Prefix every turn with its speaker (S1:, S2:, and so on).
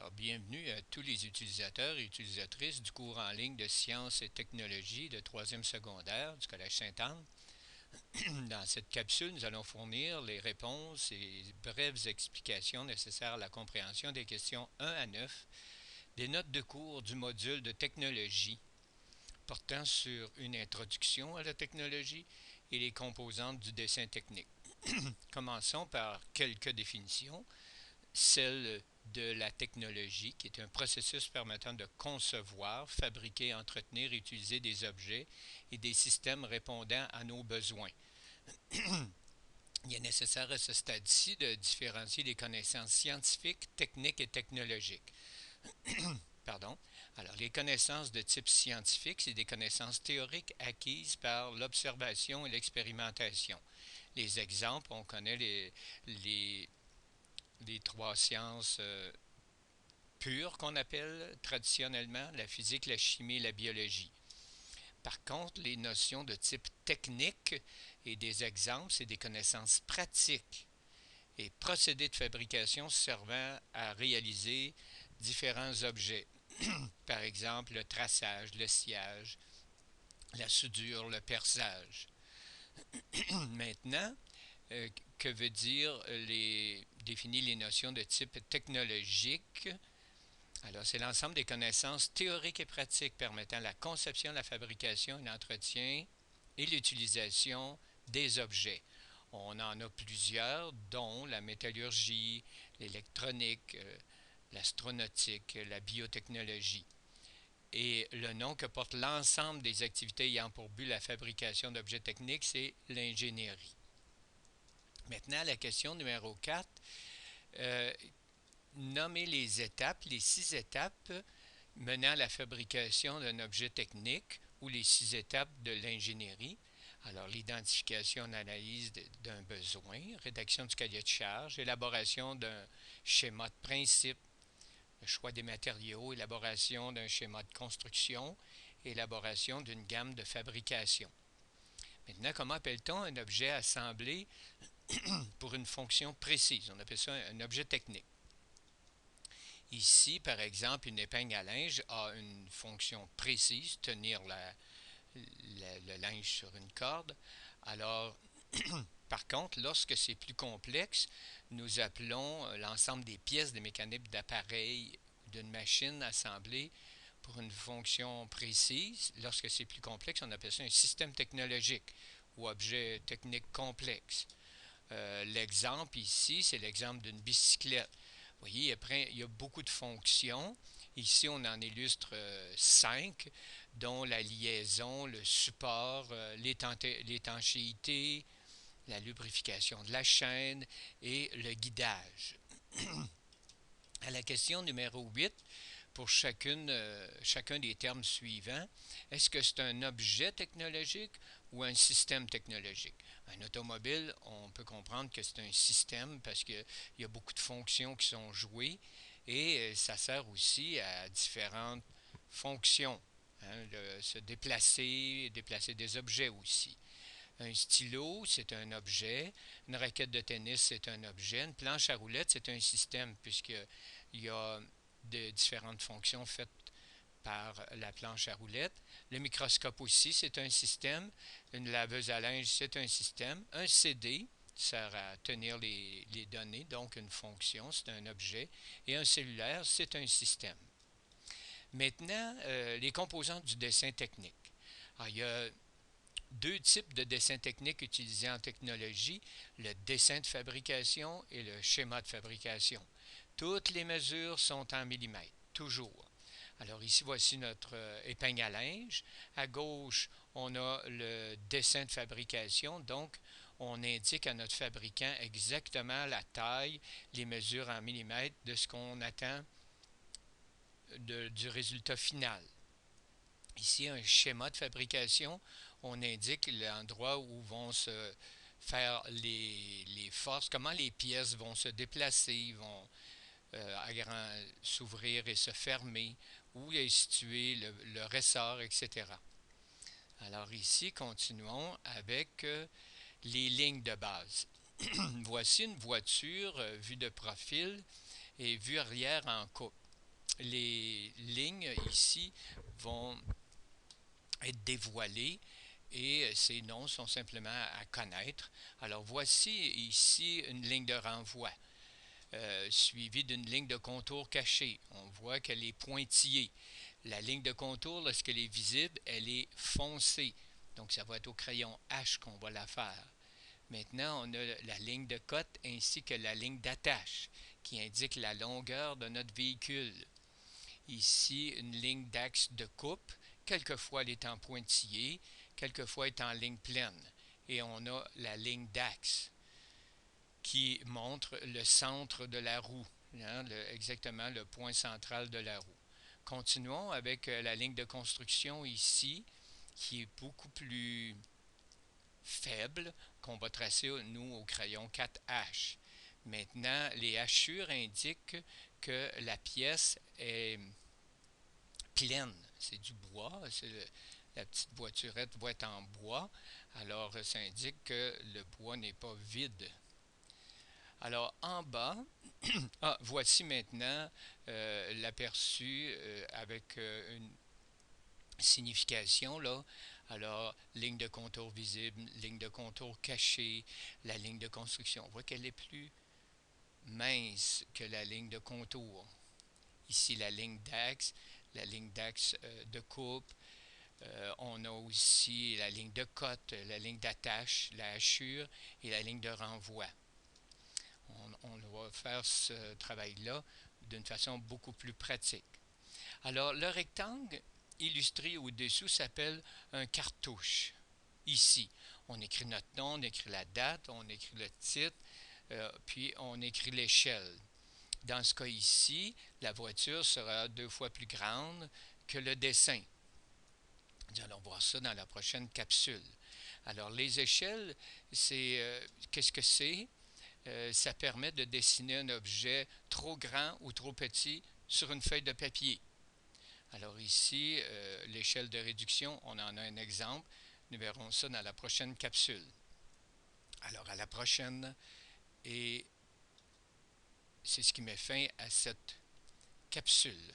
S1: Alors, bienvenue à tous les utilisateurs et utilisatrices du cours en ligne de sciences et technologies de troisième secondaire du Collège Sainte-Anne. Dans cette capsule, nous allons fournir les réponses et brèves explications nécessaires à la compréhension des questions 1 à 9 des notes de cours du module de technologie portant sur une introduction à la technologie et les composantes du dessin technique. Commençons par quelques définitions. Celle de la technologie, qui est un processus permettant de concevoir, fabriquer, entretenir et utiliser des objets et des systèmes répondant à nos besoins. Il est nécessaire à ce stade-ci de différencier les connaissances scientifiques, techniques et technologiques. Pardon. Alors, les connaissances de type scientifique, c'est des connaissances théoriques acquises par l'observation et l'expérimentation. Les exemples, on connaît les trois sciences pures qu'on appelle traditionnellement la physique, la chimie et la biologie. Par contre, les notions de type technique et des exemples, c'est des connaissances pratiques et procédés de fabrication servant à réaliser différents objets. Par exemple, le traçage, le sciage, la soudure, le perçage. Maintenant, que veut dire définir les notions de type technologique? Alors, c'est l'ensemble des connaissances théoriques et pratiques permettant la conception, la fabrication, l'entretien et l'utilisation des objets. On en a plusieurs, dont la métallurgie, l'électronique, l'astronautique, la biotechnologie. Et le nom que porte l'ensemble des activités ayant pour but la fabrication d'objets techniques, c'est l'ingénierie. Maintenant, la question numéro 4. Nommer les étapes, les 6 étapes menant à la fabrication d'un objet technique ou les 6 étapes de l'ingénierie. Alors, l'identification et l'analyse d'un besoin, rédaction du cahier de charge, élaboration d'un schéma de principe, le choix des matériaux, élaboration d'un schéma de construction, élaboration d'une gamme de fabrication. Maintenant, comment appelle-t-on un objet assemblé pour une fonction précise? On appelle ça un objet technique. Ici, par exemple, une épingle à linge a une fonction précise, tenir le linge sur une corde. Alors, par contre, lorsque c'est plus complexe, nous appelons l'ensemble des pièces des mécaniques d'appareil ou d'une machine assemblée pour une fonction précise. Lorsque c'est plus complexe, on appelle ça un système technologique ou objet technique complexe. L'exemple ici, c'est l'exemple d'une bicyclette. Vous voyez, il y a beaucoup de fonctions. Ici, on en illustre 5, dont la liaison, le support, l'étanchéité, la lubrification de la chaîne et le guidage. À la question numéro 8, pour chacun des termes suivants, est-ce que c'est un objet technologique ou un système technologique? Un automobile, on peut comprendre que c'est un système parce qu'il y a beaucoup de fonctions qui sont jouées et ça sert aussi à différentes fonctions. Se déplacer, déplacer des objets aussi. Un stylo, c'est un objet. Une raquette de tennis, c'est un objet. Une planche à roulettes, c'est un système puisqu'il y a de différentes fonctions faites par la planche à roulettes. Le microscope aussi, c'est un système. Une laveuse à linge, c'est un système. Un CD sert à tenir les données, donc une fonction, c'est un objet. Et un cellulaire, c'est un système. Maintenant, les composantes du dessin technique. Alors, il y a deux types de dessin technique utilisés en technologie, le dessin de fabrication et le schéma de fabrication. Toutes les mesures sont en millimètres, toujours. Alors ici, voici notre épingle à linge. À gauche, on a le dessin de fabrication, donc on indique à notre fabricant exactement la taille, les mesures en millimètres de ce qu'on attend du résultat final. Ici, un schéma de fabrication, on indique l'endroit où vont se faire les forces, comment les pièces vont se déplacer, vont s'ouvrir et se fermer, où est situé le ressort, etc. Alors ici, continuons avec les lignes de base. Voici une voiture vue de profil et vue arrière en coupe. les lignes ici vont être dévoilées et ces noms sont simplement à connaître. Alors voici ici une ligne de renvoi suivie d'une ligne de contour cachée. On voit qu'elle est pointillée. La ligne de contour, lorsqu'elle est visible, elle est foncée. Donc ça va être au crayon H qu'on va la faire. Maintenant, on a la ligne de cote ainsi que la ligne d'attache qui indique la longueur de notre véhicule. Ici, une ligne d'axe de coupe. Quelquefois, elle est en pointillé, quelquefois, elle est en ligne pleine. Et on a la ligne d'axe qui montre le centre de la roue, hein, exactement le point central de la roue. Continuons avec la ligne de construction ici, qui est beaucoup plus faible, qu'on va tracer, nous, au crayon 4H. Maintenant, les hachures indiquent que la pièce est pleine. C'est du bois. La petite voiturette va être en bois. Alors, ça indique que le bois n'est pas vide. Alors, en bas, voici maintenant l'aperçu avec une signification là. Alors, ligne de contour visible, ligne de contour cachée, la ligne de construction. On voit qu'elle est plus mince que la ligne de contour. Ici, la ligne d'axe de coupe. On a aussi la ligne de cote, la ligne d'attache, la hachure et la ligne de renvoi. On va faire ce travail-là d'une façon beaucoup plus pratique. Alors, le rectangle illustré au-dessous s'appelle un cartouche. Ici, on écrit notre nom, on écrit la date, on écrit le titre, puis on écrit l'échelle. Dans ce cas ici, la voiture sera 2 fois plus grande que le dessin. Nous allons voir ça dans la prochaine capsule. Alors, les échelles, qu'est-ce que c'est? Ça permet de dessiner un objet trop grand ou trop petit sur une feuille de papier. Alors ici, l'échelle de réduction, on en a un exemple. Nous verrons ça dans la prochaine capsule. Alors à la prochaine, et c'est ce qui met fin à cette capsule.